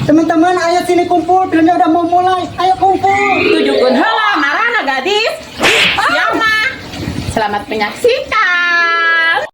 Teman-teman, ayo sini kumpul. Filmnya udah mau mulai. Ayo kumpul. Tujuhkeun heula marana gadis. Siapa? Selamat menyaksikan.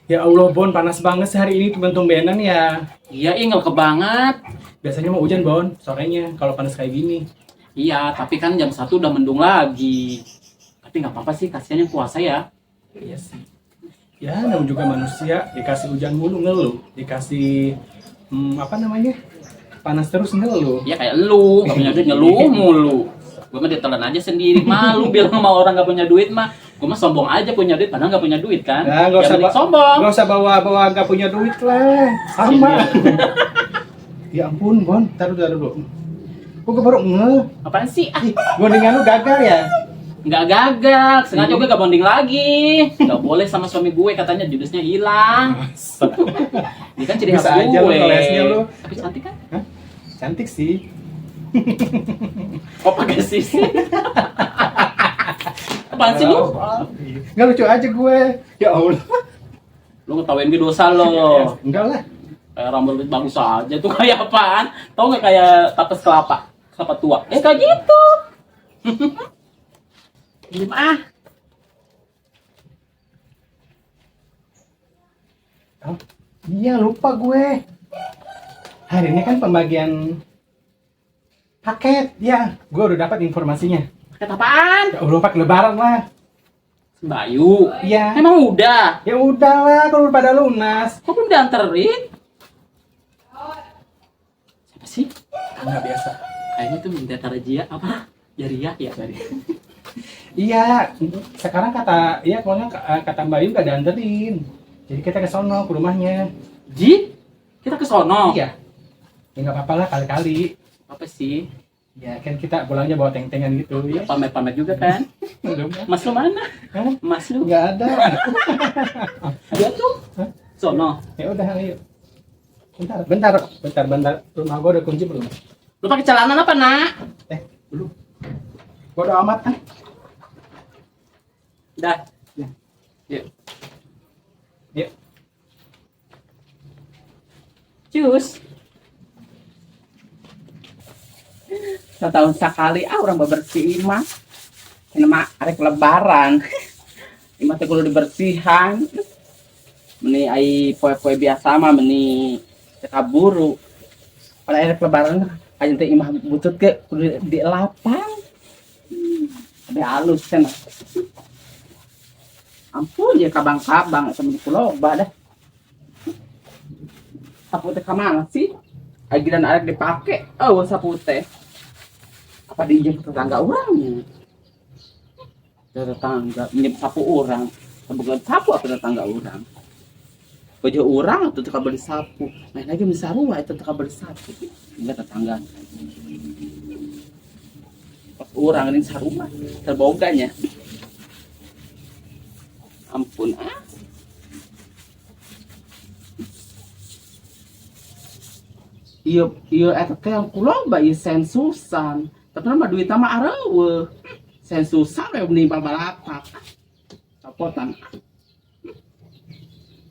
Ya Allah, Bon, panas banget sih hari ini tumben-tumbenan ya. Iya, ingel ke banget. Biasanya mau hujan, Bon, sorenya kalau panas kayak gini. Iya, tapi kan jam 1 udah mendung lagi. Tapi nggak apa-apa sih, kasihan yang puasa ya. Iya sih. Ya, namanya juga manusia, dikasih hujan mulu ngeluh, dikasih apa namanya? Panas terus ngeluh. Iya kayak lu, nggak punya duit ngeluh mulu. Gue mah ditelan aja sendiri, malu bilang sama orang nggak punya duit mah. Gue mah sombong aja punya duit, padahal nggak punya duit kan. Nah, nggak Yang usah penting sombong. Nggak usah bawa nggak punya duit lah, sama. Ya ampun, Bon, taruh dulu. Gue baru ngeh. Apaan sih? Ah, Bondingan lu gagal ya? nggak gagal, sengaja gue gak bonding lagi. Nggak boleh sama suami gue, katanya judusnya hilang. Ini kan ciri khas Bisa aja lu gue. ngelesnya lu. Tapi cantik kan? Hah? Cantik sih. Kok pakai sisi? Apaan sih lu? Nggak lucu aja gue. Ya Allah. Lu ngetawain gue dosa lo. Enggak lah. Kayak rambut bagus aja tuh, kayak apaan? Tau nggak kayak tapas kelapa tua? Kayak gitu. Diam ah. Oh, iya lupa gue. Hari ini kan pembagian paket. Ya, gue udah dapat informasinya. Paket apaan? Ya Allah, pakai lebaran lah. Bayu. Iya. Emang udah? Ya udahlah, kalau pada lunas. Kok belum dianterin? Siapa sih? Nggak biasa. Kayaknya tuh minta Tarajia apa? Jariah ya tadi. Iya, sekarang pokoknya kata Mbak Yu nggak dianterin. Jadi kita ke sono, ke rumahnya. Ji? Kita ke sono? Iya. Ya nggak apa-apa lah, kali-kali. Apa sih? Ya kan kita pulangnya bawa teng-tengan gitu ya. Pamer-pamer juga kan? Mas lu mana? Hah? Mas lu? Nggak ada. Dia tuh. Hah? Sono. Ya udah, ayo. Bentar. Rumah gua udah kunci belum? Lu pakai celana apa, Nak? Belum. Gua udah amat kan? Udah. Ya. Yuk. Yuk. Cus. Setahun sekali orang bebersih mah. Ini mah arek lebaran. Ini mah teh kudu dibersihan. Meni ai poe-poe biasa mah meni kaburu. Pada arek lebaran aja teh imah butut ke kudu dilapang. Ada halus cenah. Ampun ya kabang-kabang sama di pulau dah. Sapu teh kamana sih? Agiran arek dipake. Oh, sapu teh. Apa diinjem ke tetangga orangnya? Tetangga minjem sapu orang. Bukan sapu apa tetangga orang. Baju orang atau tukang beli sapu. Main lagi misarua itu tukang beli sapu. Enggak tetangga. Pas orang ini saruma terboganya. Ampun ah. Iya eta teh kula bayi sensusan. Tapi mah duit mah areueuh. Sensusan we menimbal balapak. Sapotan.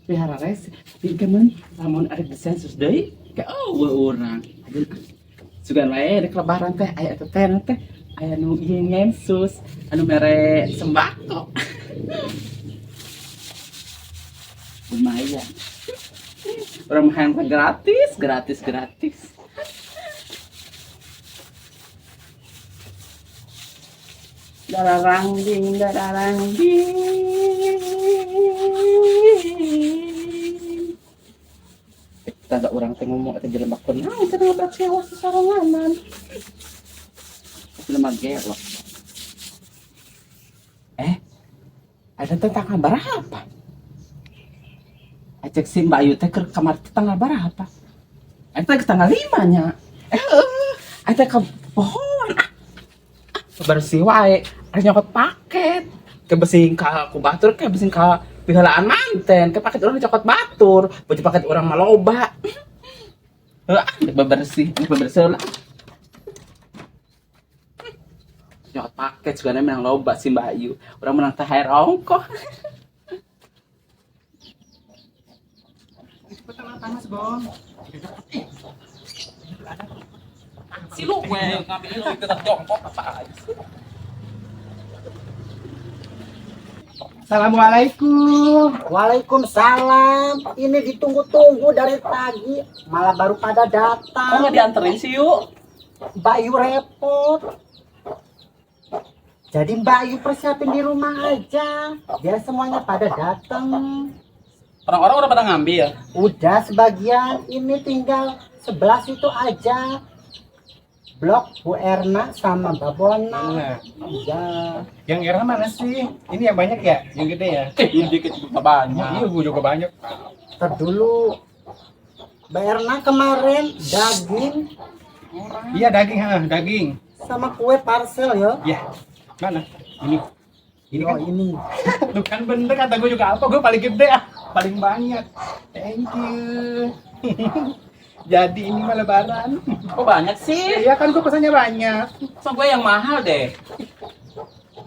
Pihara rese. Tinggal man, namun ada desensus deui, kayak orang. Sugan wae dek lebaran teh aya teh teh aya nu ieu ngensus, anu mere sembako. Lumayan. Orang makan gratis. Dararang ding. Tanda orang teh ngomong eta jelema keun, nah eta ngebak sewa sasaranganan. Jelema gelok. Ada teh tanggal berapa? Acek si Mbak Ayu teh ke kamar teh tanggal berapa? Eta ke tanggal 5 nya. Eta ke pohon. Bersih wae, ada nyokot paket. Kebersihin ka kubatur, kebersihin ka pihalaan manten, ke paket orang dicokot batur, baju paket orang maloba. Bebersih lah. Nyokot paket juga menang loba si Mbak Ayu. Orang menang THR ongkoh. Panas, Bong. Si lu gue ngambil lu ke jongkok apa aja. Assalamualaikum. Waalaikumsalam. Ini ditunggu-tunggu dari pagi, malah baru pada Kok datang. nggak dianterin sih yuk? Mbak Yu repot. Jadi Mbak Yu persiapin di rumah aja, biar semuanya pada datang. Orang-orang udah pada ngambil. Udah sebagian, ini tinggal 11 itu aja. Blok Bu Erna sama Mbak Bona. Nah, Iya. yang era mana sih? Ini yang banyak ya? Yang gede ya? Ini dikit juga banyak. Iya, gua juga banyak. Ntar dulu. Mbak Erna kemarin daging Iya, daging. sama kue parcel ya. Ya, mana? Ini Oh, kan ini. tuh kan bener kata gue juga apa? Gue paling gede paling banyak. Thank you. Jadi ini mah lebaran. Kok banyak sih? Iya kan gue pesannya banyak. So gue yang mahal deh.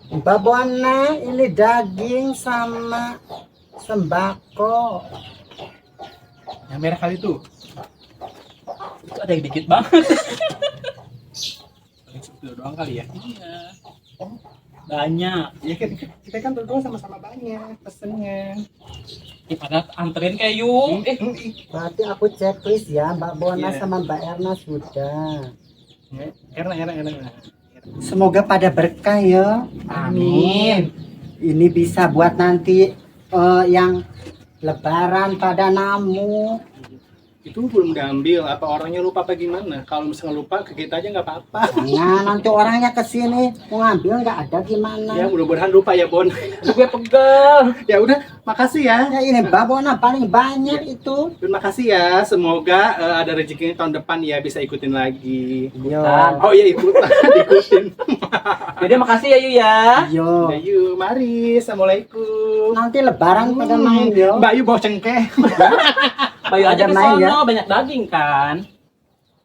Mbak Bona, ini daging sama sembako. Yang merah kali tuh. Itu ada yang dikit banget. Paling sepuluh doang kali ya. Iya. Banyak. Iya kan kita kan berdua sama-sama banyak pesennya. Pada anterin kayak yuk. Berarti aku checklist ya, Mbak Bona Iya. sama Mbak Erna sudah. Enak. Semoga pada berkah ya. Amin. Ini bisa buat nanti yang lebaran pada namu. Itu belum diambil. Apa orangnya lupa apa gimana? Kalau misalnya lupa ke kita aja nggak apa-apa. Nah, nanti orangnya kesini mau ngambil nggak ada gimana. Ya mudah-mudahan lupa ya Bon. Gue pegel. Ya udah, makasih ya. Ya ini Mbak Bona paling banyak itu. Terima kasih ya. Semoga ada rezekinya tahun depan ya bisa ikutin lagi. Yo. Oh iya ikutin. Jadi makasih ya Yu ya. Yo. Ya yuk, mari. Assalamualaikum. Nanti lebaran pada main yo. Mbak Yu bawa cengkeh. Bayu aja Ada ke main sono, ya? banyak daging kan.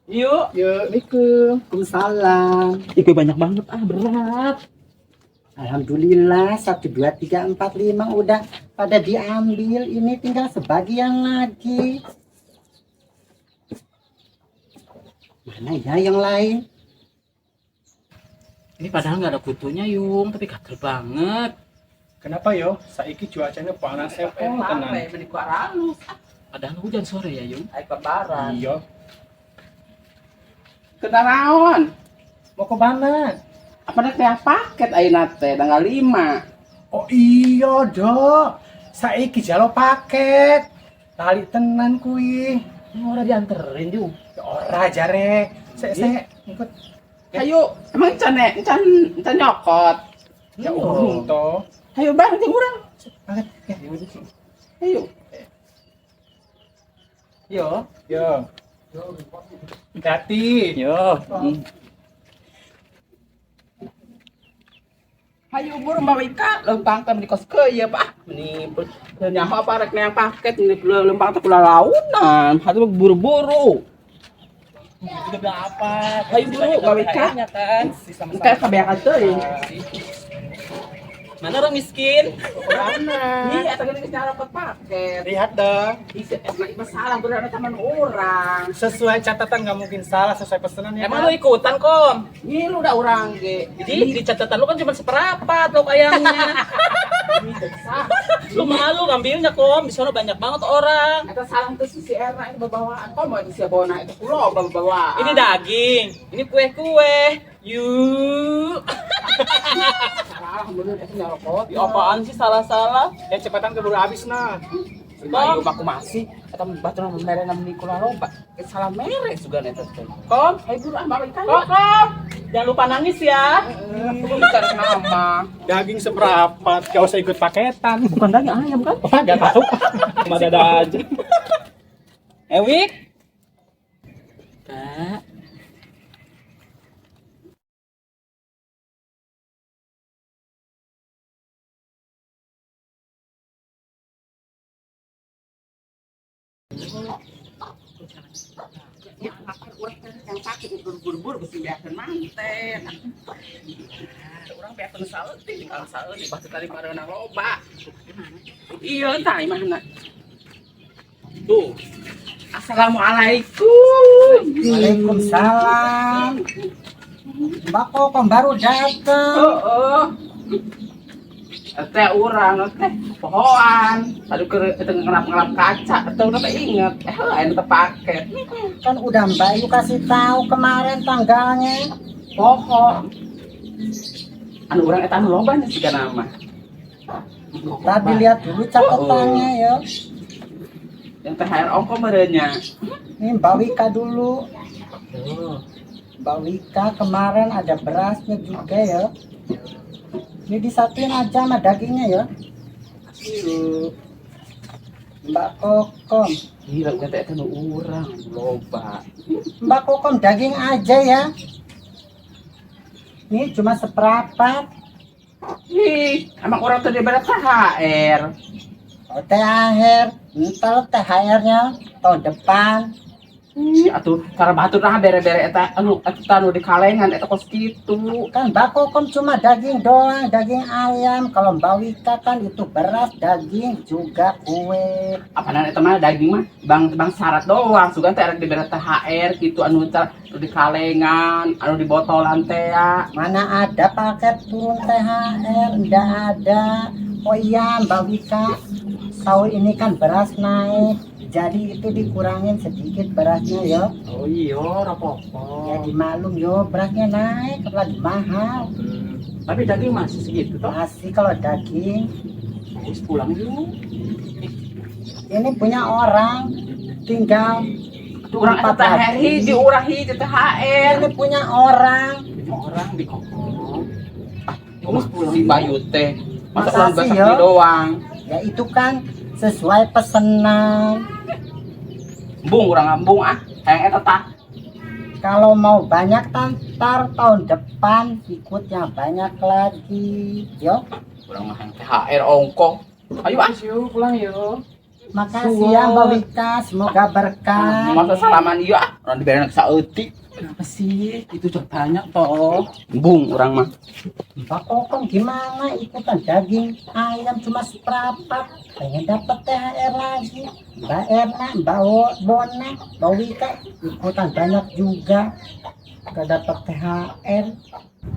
Yuk. Yuk, Miku. Waalaikumsalam. Ih, gue banyak banget berat. Alhamdulillah 1, 2, 3, 4, 5 udah pada diambil. Ini tinggal sebagian lagi. Mana ya yang lain? Ini padahal nggak ada kutunya Yung, tapi gatel banget. Kenapa yo? Saiki cuacanya panas tenan. Padahal hujan sore ya Yung. Ayo lebaran. Iya. Kenaraon. Mau ke mana? Apa ada kayak paket ayeuna teh tanggal 5. Oh iya dok. Saiki jalo paket. Tali tenan kui. Ini orang dianterin Yung. Ya ora jare. Saya ikut. Ayo, emang can nyokot. Ya urung toh. Ayo bareng jeung urang. Banget. Ya, Ayo. Yo. yo. Hati. Yo. Hayu buru bawa ika lempang tem di kos ke ya Pak. Ini nyaho apa rek yang paket ini lempang teh kula launan. Hatu buru-buru. Udah apa? Hayu buru bawa ika kan. Kayak kabeakan teuing. Mana orang miskin? Mana? Ih, eta gini geus dapat paket. Lihat dong. Isi emang salah berada teman orang. Sesuai catatan nggak mungkin salah sesuai pesanan ya. Emang lu ikutan, Kom? Ih, lu udah orang ge. Jadi di catatan lu kan cuma seperempat lo ayamnya. Lu malu ngambilnya, Kom. Di sana banyak banget orang. Eta salah tuh si Erna itu bawaan. Kom mau si Bona itu pulau bawa. Ini daging. Ini kue-kue. Yuk. Salah bener itu nyarokot. Ya apaan sih salah-salah? Ya cepatan keburu habis nah. Si Bayu aku masih eta batu nama mere nama Nikola loba. Salah mere juga eta teh. Kom, ayo buru ah bawa ikan. Kom. Jangan lupa nangis ya. Bukan nama. Daging seperempat, gak usah ikut paketan. Bukan daging ayam kan? Wah, gak tahu. Ada aja. Ewik. Kak. Yang sakit itu buru-buru mesti biarkan manten. Orang biarkan saleutik tinggal saleutik pasti tadi marana loba. Iya, entah mana. Tuh. Assalamualaikum. Waalaikumsalam. Mbak Kokom baru datang. Oh. Teh urang teh pohoan. Tadi ke ngelap-ngelap kaca atau udah inget. Ente paket. Kan udah Mbak Yu kasih tahu kemarin tanggalnya. Pohon. Anu urang eta anu loba nya siga nama. Tadi lihat dulu catatannya ya. Yang THR ongko merenya. Ini Mbak Wika dulu. Mbak Wika kemarin ada berasnya juga ya. Ini disatuin aja sama dagingnya ya. Mbak Kokom. Gila kata eta nu urang loba. Mbak Kokom daging aja ya. Ini cuma seperempat. Ih, emang orang tuh diberi THR. Oh, THR. Entar THR-nya tahun depan. Atuh cara batur nah bere-bere eta anu di kalengan eta kos kitu. Kan Mbak Kokom cuma daging doang, daging ayam. Kalau Mbak Wika kan itu beras, daging juga kue. Apaan eta mah daging mah bang syarat doang sugan teh diberi THR gitu anu di kalengan, anu di botolan teh ya. Mana ada paket turun THR? Nggak ada. Oh iya Mbak Wika, tahun ini kan beras naik, jadi itu dikurangin sedikit berasnya ya. Oh iya, rapopo. Ya dimaklum yo, berasnya naik, lagi mahal. Tapi daging masih segitu toh? Masih kalau daging. Harus pulang dulu. Ini punya orang, tinggal Urang eta THR hiji, urang hiji THR. Ini punya orang. Orang di kokong. Terus pulang si Bayu teh. Masa Masa orang sih, basah yo? doang. Ya itu kan sesuai pesanan. Bung urang ngambung ah. Hayang eta tah. Kalau mau banyak ntar tahun depan ikutnya banyak lagi. Yo, Urang mah hayang THR ongko. Ayo ah. Yuk pulang yuk. makasih ya Mbak Wika, semoga berkah. Masa salaman ieu ah. Urang dibere saeutik. Kenapa sih? Itu udah banyak toh. Bung urang mah. Mbak Kokom gimana ikutan daging ayam cuma seperempat, pengen dapat THR lagi. Mbak Erna, Mbak Bona, Mbak Wika ikutan banyak juga, gak dapat THR.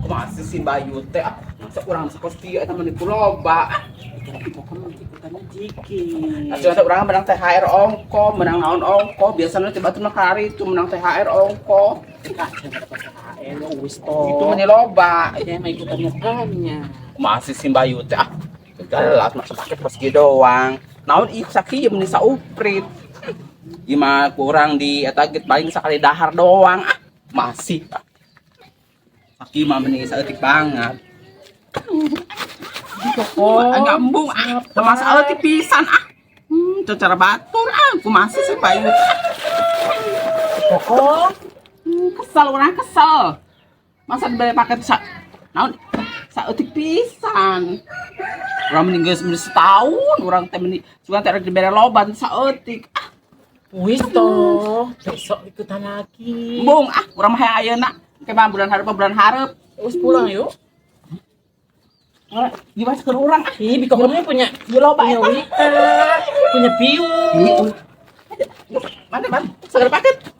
Masih si Bayu teh ah. Masa urang sekos kieu eta mah di loba. Pokoknya ikutannya dikit. Asuh eta urang menang THR ongko, menang naon ongko. Biasana teh batu kari itu menang THR ongko. Enggak, jangan dapat KKN, wis toh. Itu mah di loba. Ya mah ikutannya banyak. Masih si Bayu teh ah. Jelas masa pakai pos kieu doang. Naon ieu sakieu meni sauprit. Ieu mah kurang di eta get paling sakali dahar doang ah. Masih ah. Sakieu mah meni saeutik banget. Oh, Ngambung ah. Masalah ti pisan ah. Cara batur ah. Aku masih si Bayu. Kokom, Kesel orang kesel. Masa diberi paket naon saeutik pisan. Urang mending geus setahun urang teh meni sugan teh dibere loba saeutik. Ah, wis toh. Besok ikutan lagi. bung ah urang mah hayang ayeuna. Ke mah bulan hareup. Wis pulang yuk. Gimana ke orang? Ih, biko kamu punya Loba punya eta. wika, punya piu. Mana, Man? Seger paket.